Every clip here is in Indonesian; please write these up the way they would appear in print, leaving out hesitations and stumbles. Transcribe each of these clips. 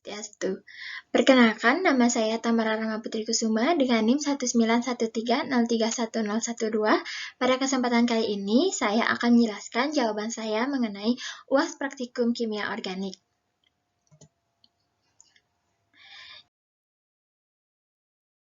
Swastiastu. Perkenalkan, nama saya Tamara Rama Putri Kusuma dengan NIM 19130311012. Pada kesempatan kali ini, saya akan menjelaskan jawaban saya mengenai UAS Praktikum Kimia Organik.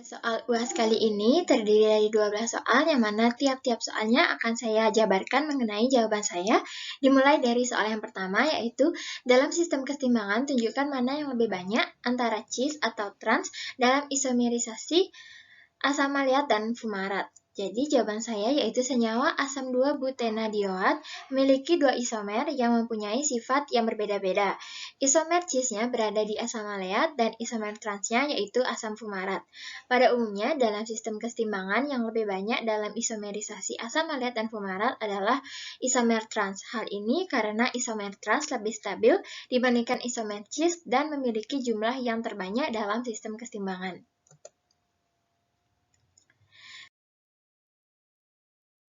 Soal UAS kali ini terdiri dari 12 soal, yang mana tiap-tiap soalnya akan saya jabarkan mengenai jawaban saya. Dimulai dari soal yang pertama, yaitu dalam sistem keseimbangan, tunjukkan mana yang lebih banyak antara cis atau trans dalam isomerisasi asam maleat dan fumarat. Jadi jawaban saya yaitu senyawa asam 2-butenadioat memiliki dua isomer yang mempunyai sifat yang berbeda-beda. Isomer cisnya berada di asam maleat dan isomer transnya yaitu asam fumarat. Pada umumnya dalam sistem keseimbangan yang lebih banyak dalam isomerisasi asam maleat dan fumarat adalah isomer trans. Hal ini karena isomer trans lebih stabil dibandingkan isomer cis dan memiliki jumlah yang terbanyak dalam sistem keseimbangan.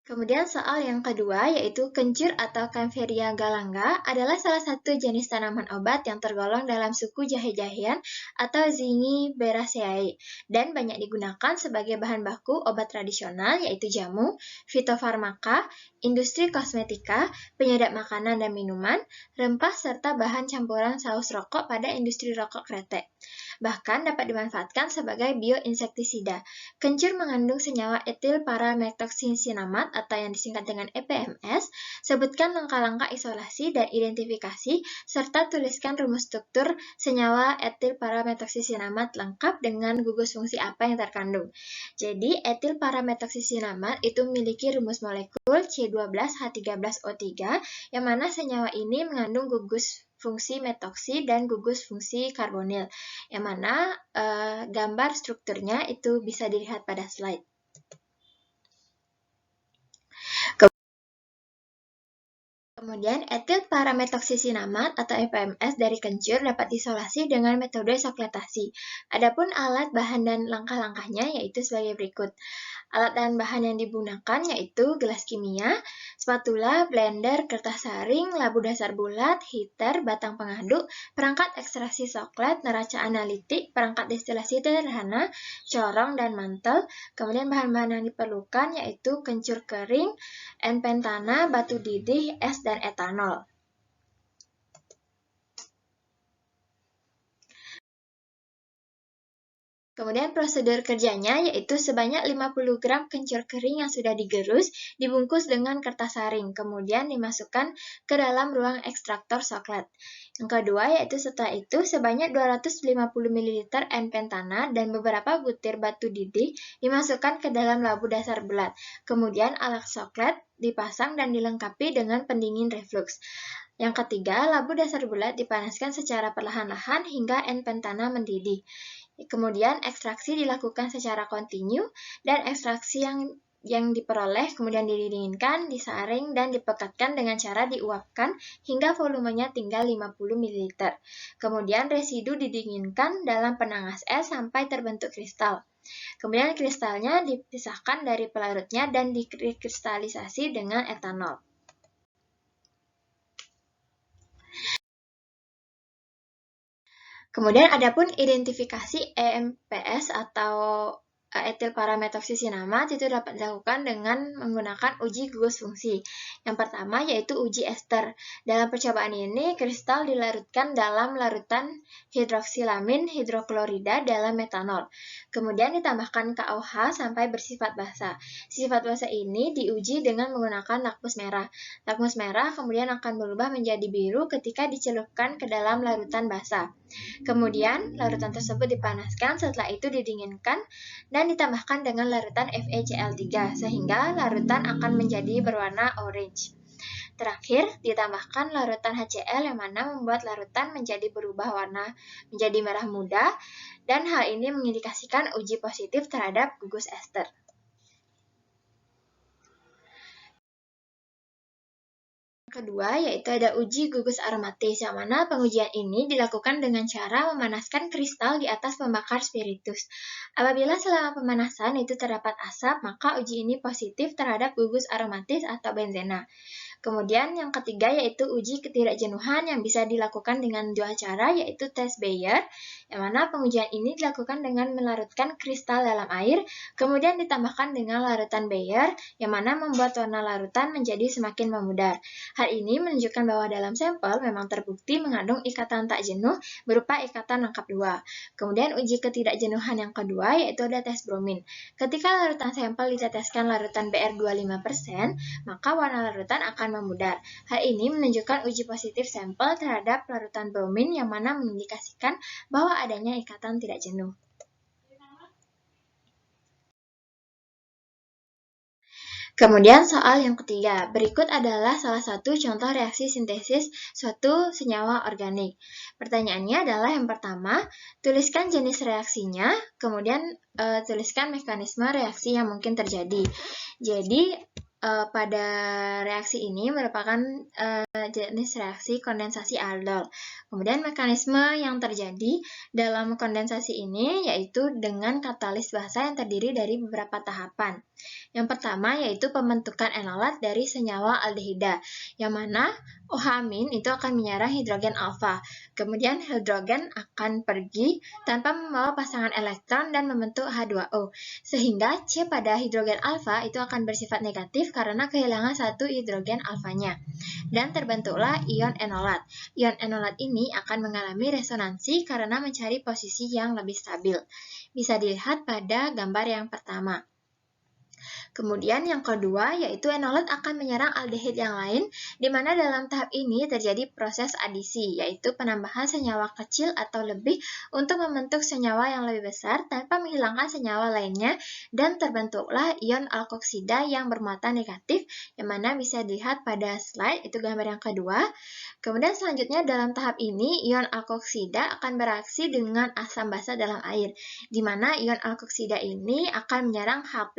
Kemudian soal yang kedua, yaitu kencur atau Kaempferia galanga adalah salah satu jenis tanaman obat yang tergolong dalam suku jahe-jahean atau Zingiberaceae dan banyak digunakan sebagai bahan baku obat tradisional, yaitu jamu, fitofarmaka, industri kosmetika, penyedap makanan dan minuman, rempah, serta bahan campuran saus rokok pada industri rokok kretek. Bahkan dapat dimanfaatkan sebagai bioinsektisida. Kencur mengandung senyawa etil parametoxycinamate atau yang disingkat dengan EPMS. Sebutkan langkah-langkah isolasi dan identifikasi, serta tuliskan rumus struktur senyawa etil parametoxycinamate lengkap dengan gugus fungsi apa yang terkandung. Jadi, etil parametoxycinamate itu memiliki rumus molekul C12H13O3, yang mana senyawa ini mengandung gugus fungsi metoksi dan gugus fungsi karbonil, yang mana gambar strukturnya itu bisa dilihat pada slide. Kemudian, etil parametoxycinamate atau EPMS dari kencur dapat diisolasi dengan metode sokletasi. Adapun alat, bahan, dan langkah-langkahnya yaitu sebagai berikut. Alat dan bahan yang digunakan yaitu gelas kimia, spatula, blender, kertas saring, labu dasar bulat, heater, batang pengaduk, perangkat ekstraksi soklet, neraca analitik, perangkat destilasi sederhana, corong, dan mantel. Kemudian bahan-bahan yang diperlukan yaitu kencur kering, N-pentana, batu didih, es, dan etanol. Kemudian prosedur kerjanya yaitu sebanyak 50 gram kencur kering yang sudah digerus, dibungkus dengan kertas saring, kemudian dimasukkan ke dalam ruang ekstraktor soklet. Yang kedua yaitu setelah itu sebanyak 250 ml N-pentana dan beberapa butir batu didih dimasukkan ke dalam labu dasar bulat. Kemudian alat soklet dipasang dan dilengkapi dengan pendingin reflux. Yang ketiga, labu dasar bulat dipanaskan secara perlahan-lahan hingga N-pentana mendidih. Kemudian ekstraksi dilakukan secara kontinu dan ekstraksi yang diperoleh kemudian didinginkan, disaring, dan dipekatkan dengan cara diuapkan hingga volumenya tinggal 50 ml. Kemudian residu didinginkan dalam penangas es sampai terbentuk kristal. Kemudian kristalnya dipisahkan dari pelarutnya dan dikristalisasi dengan etanol. Kemudian adapun identifikasi EMPS atau etil parametoxycinamate itu dapat dilakukan dengan menggunakan uji gugus fungsi. Yang pertama yaitu uji ester. Dalam percobaan ini, kristal dilarutkan dalam larutan hidroksilamin hidroklorida dalam metanol. Kemudian ditambahkan KOH sampai bersifat basa. Sifat basa ini diuji dengan menggunakan lakmus merah. Lakmus merah kemudian akan berubah menjadi biru ketika dicelupkan ke dalam larutan basa. Kemudian, larutan tersebut dipanaskan, setelah itu didinginkan, dan ditambahkan dengan larutan FeCl3, sehingga larutan akan menjadi berwarna orange. Terakhir, ditambahkan larutan HCl yang mana membuat larutan menjadi berubah warna menjadi merah muda, dan hal ini mengindikasikan uji positif terhadap gugus ester. Kedua, yaitu ada uji gugus aromatis, yang mana pengujian ini dilakukan dengan cara memanaskan kristal di atas pembakar spiritus. Apabila selama pemanasan itu terdapat asap, maka uji ini positif terhadap gugus aromatis atau benzena. Kemudian yang ketiga yaitu uji ketidakjenuhan yang bisa dilakukan dengan dua cara, yaitu tes Bayer, yang mana pengujian ini dilakukan dengan melarutkan kristal dalam air, kemudian ditambahkan dengan larutan Bayer, yang mana membuat warna larutan menjadi semakin memudar. Hal ini menunjukkan bahwa dalam sampel memang terbukti mengandung ikatan tak jenuh berupa ikatan lengkap dua. Kemudian uji ketidakjenuhan yang kedua yaitu ada tes bromin. Ketika larutan sampel diteteskan larutan BR 25%, maka warna larutan akan memudar. Hal ini menunjukkan uji positif sampel terhadap larutan bromin yang mana mengindikasikan bahwa adanya ikatan tidak jenuh. Kemudian soal yang ketiga, berikut adalah salah satu contoh reaksi sintesis suatu senyawa organik. Pertanyaannya adalah yang pertama, tuliskan jenis reaksinya, kemudian tuliskan mekanisme reaksi yang mungkin terjadi. Jadi, pada reaksi ini merupakan jenis reaksi kondensasi aldol. Kemudian mekanisme yang terjadi dalam kondensasi ini yaitu dengan katalis basa yang terdiri dari beberapa tahapan. Yang pertama yaitu pembentukan enolat dari senyawa aldehida, yang mana OH- itu akan menyerang hidrogen alfa. Kemudian hidrogen akan pergi tanpa membawa pasangan elektron dan membentuk H2O, sehingga C pada hidrogen alfa itu akan bersifat negatif karena kehilangan satu hidrogen alfanya. Dan terbentuklah ion enolat. Ion enolat ini akan mengalami resonansi karena mencari posisi yang lebih stabil. Bisa dilihat pada gambar yang pertama. Kemudian yang kedua yaitu enolat akan menyerang aldehid yang lain, di mana dalam tahap ini terjadi proses adisi, yaitu penambahan senyawa kecil atau lebih untuk membentuk senyawa yang lebih besar tanpa menghilangkan senyawa lainnya, dan terbentuklah ion alkoksida yang bermuatan negatif, yang mana bisa dilihat pada slide, itu gambar yang kedua. Kemudian selanjutnya dalam tahap ini, ion alkoksida akan bereaksi dengan asam basa dalam air, di mana ion alkoksida ini akan menyerang H+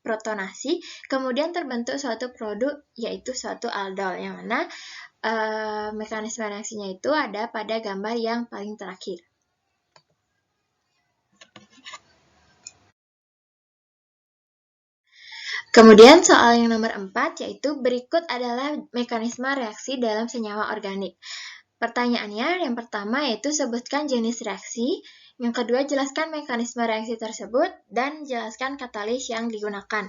protonasi, kemudian terbentuk suatu produk yaitu suatu aldol, yang mana mekanisme reaksinya itu ada pada gambar yang paling terakhir. Kemudian soal yang nomor 4 yaitu berikut adalah mekanisme reaksi dalam senyawa organik. Pertanyaannya yang pertama yaitu sebutkan jenis reaksi, yang kedua jelaskan mekanisme reaksi tersebut, dan jelaskan katalis yang digunakan.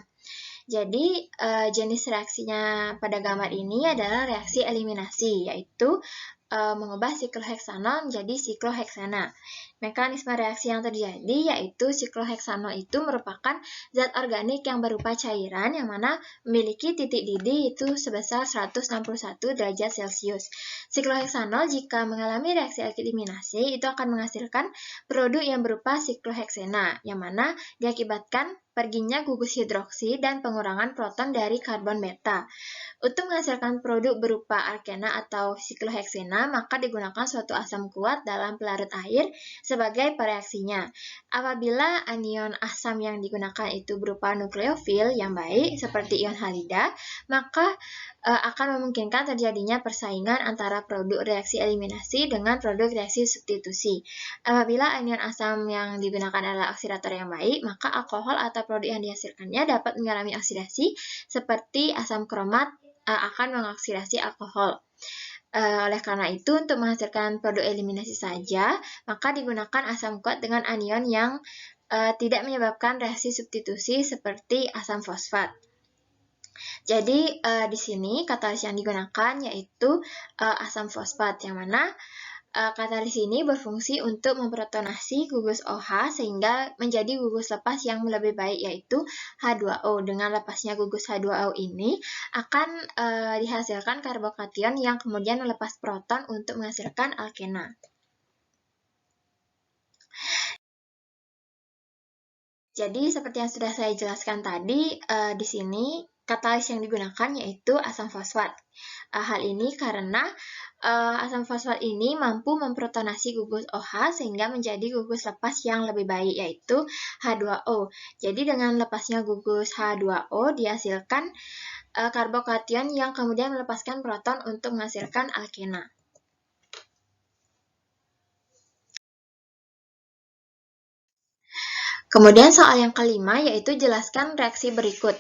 Jadi, jenis reaksinya pada gambar ini adalah reaksi eliminasi, yaitu mengubah sikloheksanol menjadi sikloheksana. Mekanisme reaksi yang terjadi yaitu sikloheksanol itu merupakan zat organik yang berupa cairan yang mana memiliki titik didih itu sebesar 161 derajat Celcius. Sikloheksanol jika mengalami reaksi eliminasi itu akan menghasilkan produk yang berupa sikloheksana, yang mana diakibatkan perginya gugus hidroksi dan pengurangan proton dari karbon beta. Untuk menghasilkan produk berupa alkena atau sikloheksena, maka digunakan suatu asam kuat dalam pelarut air sebagai pereaksinya. Apabila anion asam yang digunakan itu berupa nukleofil yang baik, seperti ion halida, maka akan memungkinkan terjadinya persaingan antara produk reaksi eliminasi dengan produk reaksi substitusi. Apabila anion asam yang digunakan adalah oksidator yang baik, maka alkohol atau produk yang dihasilkannya dapat mengalami oksidasi, seperti asam kromat akan mengoksidasi alkohol. Oleh karena itu, untuk menghasilkan produk eliminasi saja, maka digunakan asam kuat dengan anion yang tidak menyebabkan reaksi substitusi seperti asam fosfat. Jadi, di sini katalis yang digunakan yaitu asam fosfat, yang mana katalis ini berfungsi untuk memprotonasi gugus OH sehingga menjadi gugus lepas yang lebih baik, yaitu H2O. Dengan lepasnya gugus H2O ini akan dihasilkan karbokation yang kemudian melepas proton untuk menghasilkan alkena. Jadi seperti yang sudah saya jelaskan tadi, di sini katalis yang digunakan yaitu asam fosfat. Hal ini karena asam fosfat ini mampu memprotonasi gugus OH sehingga menjadi gugus lepas yang lebih baik, yaitu H2O. Jadi dengan lepasnya gugus H2O dihasilkan karbokation yang kemudian melepaskan proton untuk menghasilkan alkena. Kemudian soal yang kelima yaitu jelaskan reaksi berikut.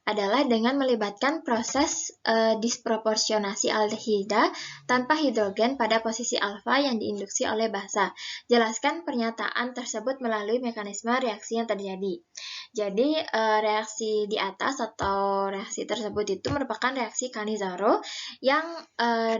adalah dengan melibatkan proses disproporsionasi aldehida tanpa hidrogen pada posisi alfa yang diinduksi oleh basa. Jelaskan pernyataan tersebut melalui mekanisme reaksi yang terjadi. Jadi, reaksi di atas atau reaksi tersebut itu merupakan reaksi Cannizzaro yang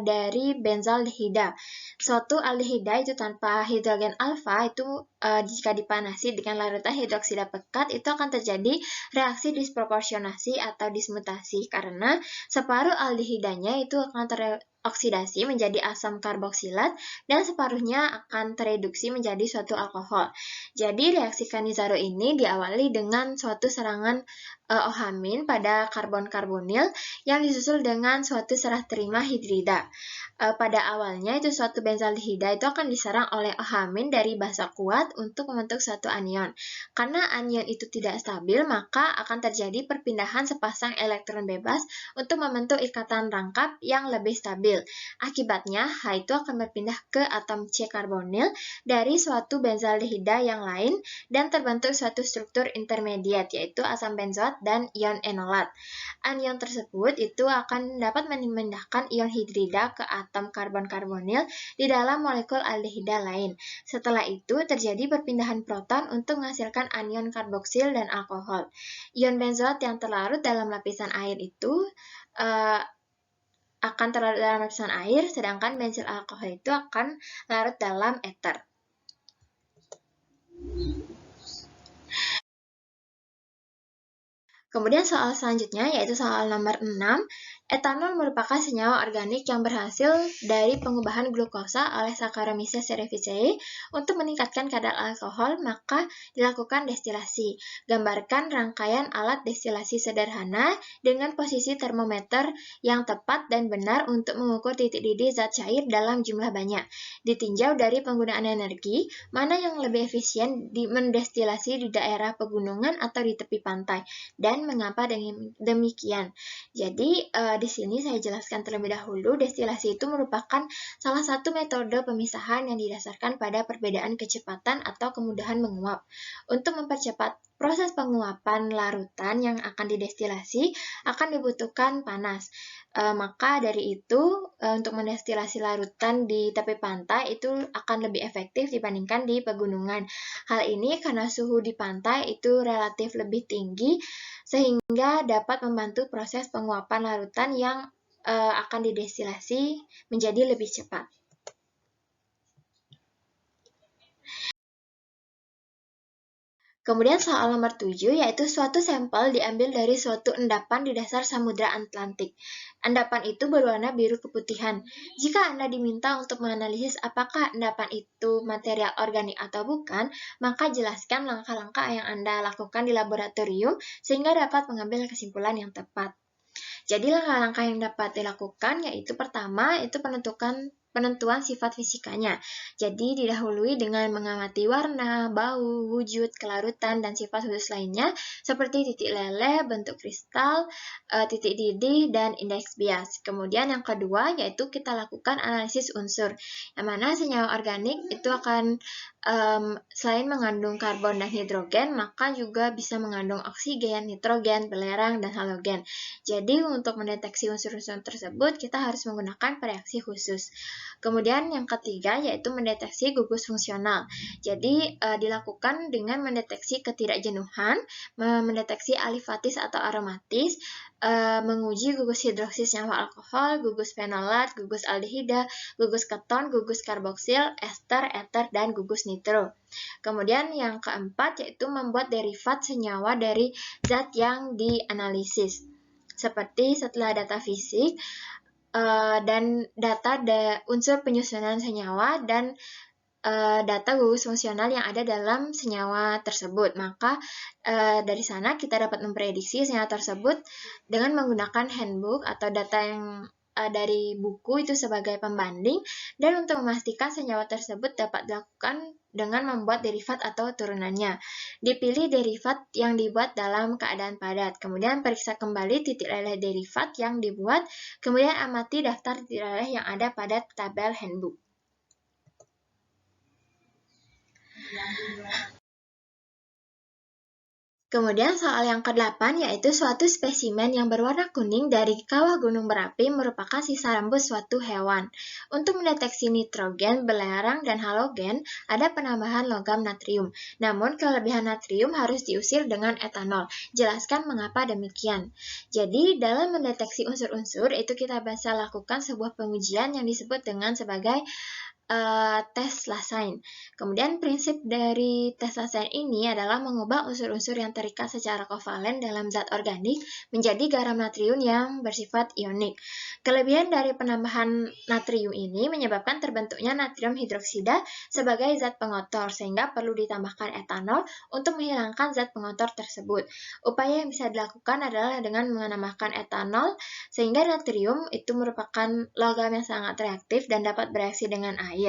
dari benzaldehida. Suatu aldehida itu tanpa hidrogen alfa itu jika dipanasi dengan larutan hidroksida pekat itu akan terjadi reaksi disproporsionasi atau dismutasi karena separuh aldehidanya itu akan teroksidasi menjadi asam karboksilat dan separuhnya akan tereduksi menjadi suatu alkohol. Jadi reaksi Cannizzaro ini diawali dengan suatu serangan OH- pada karbon karbonil yang disusul dengan suatu serah terima hidrida. Pada awalnya itu suatu benzaldehida itu akan diserang oleh OH- dari basa kuat untuk membentuk suatu anion. Karena anion itu tidak stabil, maka akan terjadi perpindahan sepasang elektron bebas untuk membentuk ikatan rangkap yang lebih stabil. Akibatnya, H itu akan berpindah ke atom C karbonil dari suatu benzaldehida yang lain dan terbentuk suatu struktur intermediat yaitu asam benzoat dan ion enolat. Anion tersebut itu akan dapat memindahkan ion hidrida ke atom karbon karbonil di dalam molekul aldehida lain. Setelah itu terjadi perpindahan proton untuk menghasilkan anion karboksil dan alkohol. Ion benzoat yang terlarut dalam lapisan air itu akan terlarut dalam lapisan air, sedangkan bensil alkohol itu akan larut dalam ether. Kemudian soal selanjutnya yaitu soal nomor 6. Etanol merupakan senyawa organik yang berhasil dari pengubahan glukosa oleh Saccharomyces cerevisiae untuk meningkatkan kadar alkohol, maka dilakukan destilasi. Gambarkan rangkaian alat destilasi sederhana dengan posisi termometer yang tepat dan benar untuk mengukur titik didih zat cair dalam jumlah banyak. Ditinjau dari penggunaan energi, mana yang lebih efisien mendestilasi di daerah pegunungan atau di tepi pantai, dan mengapa demikian. Jadi, di sini saya jelaskan terlebih dahulu, destilasi itu merupakan salah satu metode pemisahan yang didasarkan pada perbedaan kecepatan atau kemudahan menguap. Untuk mempercepat proses penguapan larutan yang akan didestilasi akan dibutuhkan panas. Maka dari itu, untuk mendestilasi larutan di tepi pantai itu akan lebih efektif dibandingkan di pegunungan. Hal ini karena suhu di pantai itu relatif lebih tinggi, sehingga dapat membantu proses penguapan larutan yang akan didestilasi menjadi lebih cepat. Kemudian soal nomor 7 yaitu suatu sampel diambil dari suatu endapan di dasar Samudra Atlantik. Endapan itu berwarna biru keputihan. Jika Anda diminta untuk menganalisis apakah endapan itu material organik atau bukan, maka jelaskan langkah-langkah yang Anda lakukan di laboratorium sehingga dapat mengambil kesimpulan yang tepat. Jadi langkah-langkah yang dapat dilakukan yaitu pertama itu penentuan sifat fisikanya. Jadi didahului dengan mengamati warna, bau, wujud, kelarutan, dan sifat khusus lainnya seperti titik leleh, bentuk kristal, titik didih, dan indeks bias. Kemudian yang kedua yaitu kita lakukan analisis unsur, yang mana senyawa organik itu akan selain mengandung karbon dan hidrogen, maka juga bisa mengandung oksigen, nitrogen, belerang, dan halogen. Jadi untuk mendeteksi unsur-unsur tersebut, kita harus menggunakan reaksi khusus. Kemudian yang ketiga yaitu mendeteksi gugus fungsional. Jadi dilakukan dengan mendeteksi ketidakjenuhan, mendeteksi alifatis atau aromatis, menguji gugus hidroksis senyawa alkohol, gugus fenolat, gugus aldehida, gugus keton, gugus karboksil, ester, ether, dan gugus nitro. Kemudian yang keempat yaitu membuat derivat senyawa dari zat yang dianalisis. Seperti setelah data fisik dan data unsur penyusunan senyawa dan data gugus fungsional yang ada dalam senyawa tersebut. Maka dari sana kita dapat memprediksi senyawa tersebut dengan menggunakan handbook atau data yang dari buku itu sebagai pembanding, dan untuk memastikan senyawa tersebut dapat dilakukan dengan membuat derivat atau turunannya. Dipilih derivat yang dibuat dalam keadaan padat, kemudian periksa kembali titik leleh derivat yang dibuat, kemudian amati daftar titik leleh yang ada pada tabel handbook. Kemudian soal yang ke-8 yaitu suatu spesimen yang berwarna kuning dari kawah gunung berapi merupakan sisa rambut suatu hewan. Untuk mendeteksi nitrogen, belerang, dan halogen, ada penambahan logam natrium. Namun kelebihan natrium harus diusir dengan etanol. Jelaskan mengapa demikian. Jadi dalam mendeteksi unsur-unsur itu kita bisa lakukan sebuah pengujian yang disebut dengan sebagai tes Lasagne. Kemudian prinsip dari tes Lasagne ini adalah mengubah unsur-unsur yang terikat secara kovalen dalam zat organik menjadi garam natrium yang bersifat ionik. Kelebihan dari penambahan natrium ini menyebabkan terbentuknya natrium hidroksida sebagai zat pengotor, sehingga perlu ditambahkan etanol untuk menghilangkan zat pengotor tersebut. Upaya yang bisa dilakukan adalah dengan menambahkan etanol, sehingga natrium itu merupakan logam yang sangat reaktif dan dapat bereaksi dengan air.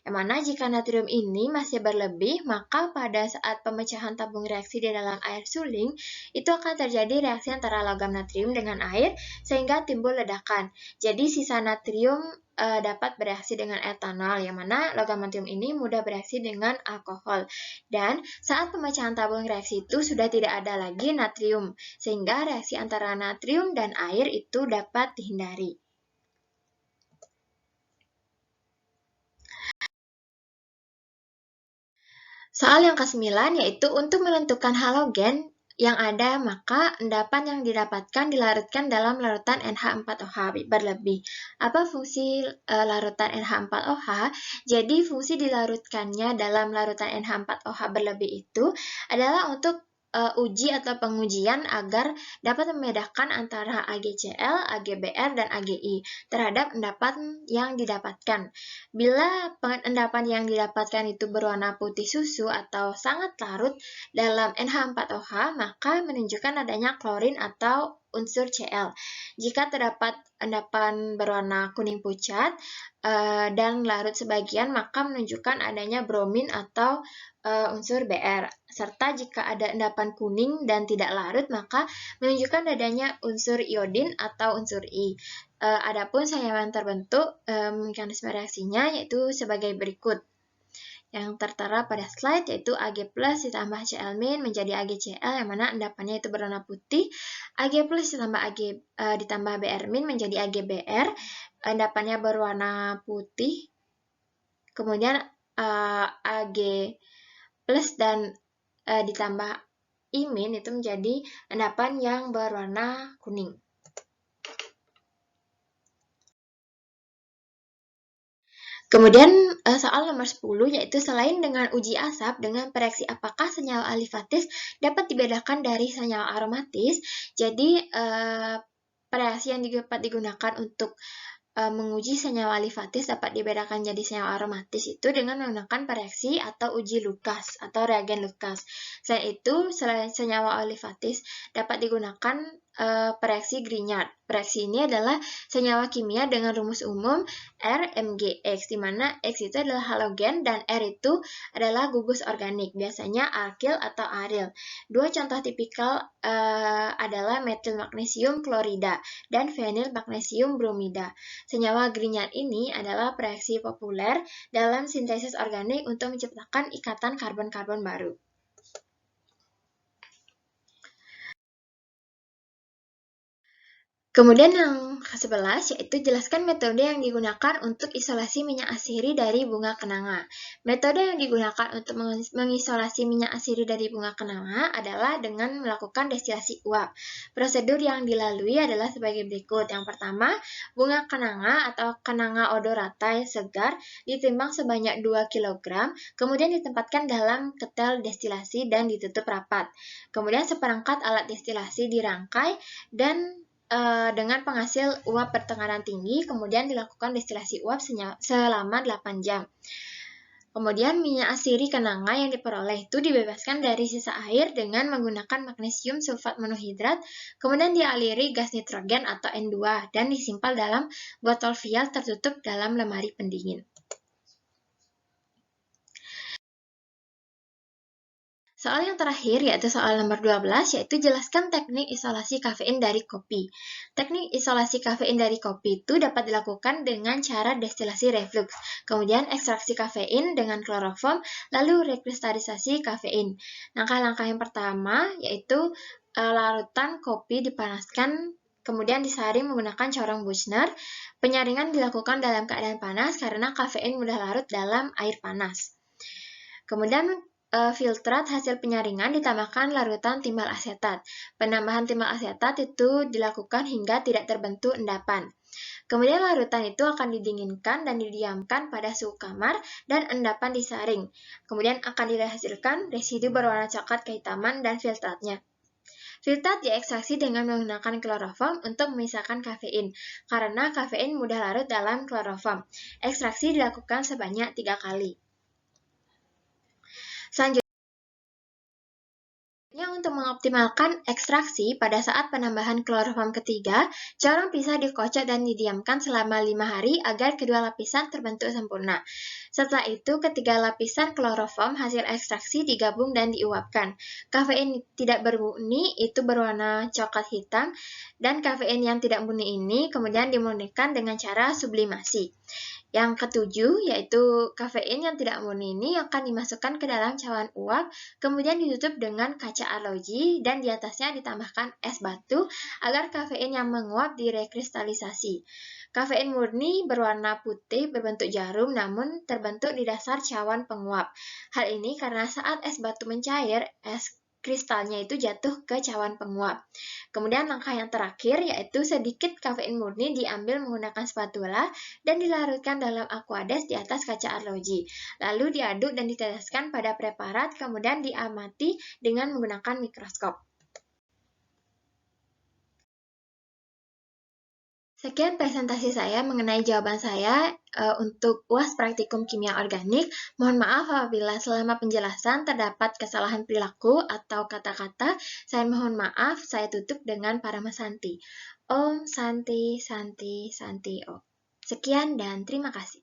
Yang mana jika natrium ini masih berlebih, maka pada saat pemecahan tabung reaksi di dalam air suling, itu akan terjadi reaksi antara logam natrium dengan air, sehingga timbul ledakan. Jadi sisa natrium dapat bereaksi dengan etanol, yang mana logam natrium ini mudah bereaksi dengan alkohol. Dan saat pemecahan tabung reaksi itu sudah tidak ada lagi natrium, sehingga reaksi antara natrium dan air itu dapat dihindari. Soal yang ke-9 yaitu untuk menentukan halogen yang ada, maka endapan yang didapatkan dilarutkan dalam larutan NH4OH berlebih. Apa fungsi larutan NH4OH? Jadi fungsi dilarutkannya dalam larutan NH4OH berlebih itu adalah untuk uji atau pengujian agar dapat membedakan antara AgCl, AgBr, dan AgI terhadap endapan yang didapatkan. Bila endapan yang didapatkan itu berwarna putih susu atau sangat larut dalam NH4OH, maka menunjukkan adanya klorin atau unsur Cl. Jika terdapat endapan berwarna kuning pucat dan larut sebagian, maka menunjukkan adanya bromin atau unsur Br. Serta jika ada endapan kuning dan tidak larut, maka menunjukkan adanya unsur iodin atau unsur I. Adapun senyawa yang terbentuk, mekanisme reaksinya yaitu sebagai berikut. Yang tertera pada slide yaitu Ag+ ditambah Cl- menjadi AgCl, yang mana endapannya itu berwarna putih. Ag+ ditambah Br- menjadi AgBr, endapannya berwarna putih. Kemudian Ag+ dan ditambah I- itu menjadi endapan yang berwarna kuning. Kemudian soal nomor 10 yaitu selain dengan uji asap, dengan pereaksi apakah senyawa alifatis dapat dibedakan dari senyawa aromatis. Jadi pereaksi yang dapat digunakan untuk menguji senyawa alifatis dapat dibedakan jadi senyawa aromatis itu dengan menggunakan pereaksi atau uji Lucas atau reagen Lucas. Selain itu, selain senyawa alifatis dapat digunakan pereaksi Grignard. Pereaksi ini adalah senyawa kimia dengan rumus umum RMgX, di mana X itu adalah halogen dan R itu adalah gugus organik, biasanya alkil atau aril. Dua contoh tipikal adalah metil magnesium klorida dan fenil magnesium bromida. Senyawa Grignard ini adalah reaksi populer dalam sintesis organik untuk menciptakan ikatan karbon-karbon baru. Kemudian yang ke-11 yaitu jelaskan metode yang digunakan untuk isolasi minyak asiri dari bunga kenanga. Metode yang digunakan untuk mengisolasi minyak asiri dari bunga kenanga adalah dengan melakukan destilasi uap. Prosedur yang dilalui adalah sebagai berikut. Yang pertama, bunga kenanga atau kenanga odorata segar ditimbang sebanyak 2 kg, kemudian ditempatkan dalam ketel destilasi dan ditutup rapat. Kemudian seperangkat alat destilasi dirangkai dan dengan penghasil uap bertekanan tinggi, kemudian dilakukan destilasi uap selama 8 jam. Kemudian minyak asiri kenanga yang diperoleh itu dibebaskan dari sisa air dengan menggunakan magnesium sulfat monohidrat, kemudian dialiri gas nitrogen atau N2 dan disimpan dalam botol vial tertutup dalam lemari pendingin. Soal yang terakhir yaitu soal nomor 12, yaitu jelaskan teknik isolasi kafein dari kopi. Teknik isolasi kafein dari kopi itu dapat dilakukan dengan cara destilasi reflux, kemudian ekstraksi kafein dengan kloroform, lalu rekristalisasi kafein. Langkah-langkah yang pertama yaitu larutan kopi dipanaskan, kemudian disaring menggunakan corong Buchner. Penyaringan dilakukan dalam keadaan panas karena kafein mudah larut dalam air panas. Kemudian filtrat hasil penyaringan ditambahkan larutan timbal asetat. Penambahan timbal asetat itu dilakukan hingga tidak terbentuk endapan. Kemudian larutan itu akan didinginkan dan didiamkan pada suhu kamar dan endapan disaring. Kemudian akan dihasilkan residu berwarna coklat kehitaman dan filtratnya. Filtrat diekstraksi dengan menggunakan kloroform untuk memisahkan kafein, karena kafein mudah larut dalam kloroform. Ekstraksi dilakukan sebanyak 3 kali. Selanjutnya, untuk mengoptimalkan ekstraksi pada saat penambahan kloroform ketiga, corong pisah dikocok dan didiamkan selama 5 hari agar kedua lapisan terbentuk sempurna. Setelah itu, ketiga lapisan kloroform hasil ekstraksi digabung dan diuapkan. Kafein tidak bermurni itu berwarna coklat hitam, dan kafein yang tidak murni ini kemudian dimurnikan dengan cara sublimasi. Yang ketujuh, yaitu kafein yang tidak murni ini akan dimasukkan ke dalam cawan uap, kemudian ditutup dengan kaca arloji, dan di atasnya ditambahkan es batu agar kafein yang menguap direkristalisasi. Kafein murni berwarna putih berbentuk jarum namun terbentuk di dasar cawan penguap. Hal ini karena saat es batu mencair, es kristalnya itu jatuh ke cawan penguap. Kemudian langkah yang terakhir yaitu sedikit kafein murni diambil menggunakan spatula dan dilarutkan dalam aquades di atas kaca arloji. Lalu diaduk dan diteteskan pada preparat, kemudian diamati dengan menggunakan mikroskop. Sekian presentasi saya mengenai jawaban saya untuk UAS Praktikum Kimia Organik. Mohon maaf apabila selama penjelasan terdapat kesalahan perilaku atau kata-kata. Saya mohon maaf, saya tutup dengan Parama Santi. Om Santi Santi Santi Om. Sekian dan terima kasih.